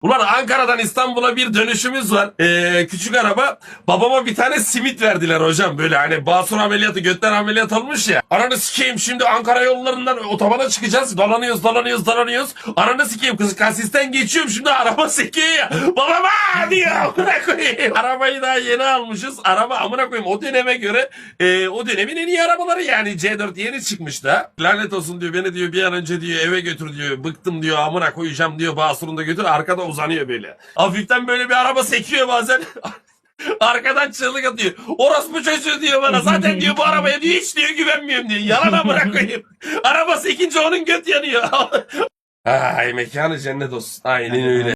Ulan Ankara'dan İstanbul'a bir dönüşümüz var. Küçük araba. Babama bir tane simit verdiler hocam. Böyle hani basur ameliyatı, götten ameliyat olmuş ya. Ananı sikeyim, şimdi Ankara yollarından otobana çıkacağız. Dolanıyoruz. Ananı sikeyim, kız kasisten geçiyorum, şimdi araba sekiyor ya. Babama diyor, amına koyayım. Arabayı daha yeni almışız. Araba amına koyayım o döneme göre o dönemin en iyi arabaları yani. C4 yeni çıkmış da. Lanet olsun diyor, beni diyor bir an önce diyor eve götür diyor. Bıktım diyor, amına koyacağım diyor, basurunu da götür. Arkada uzanıyor böyle. Hafiften böyle bir araba sekiyor bazen. Arkadan çığlık atıyor. Orospu çocuğu diyor bana. Zaten diyor bu arabaya diyor hiç diyor güvenmiyorum diyor. Yalan bırakayım. Araba sekince onun göt yanıyor. Ay, mekanı cennet olsun. Aynen öyle.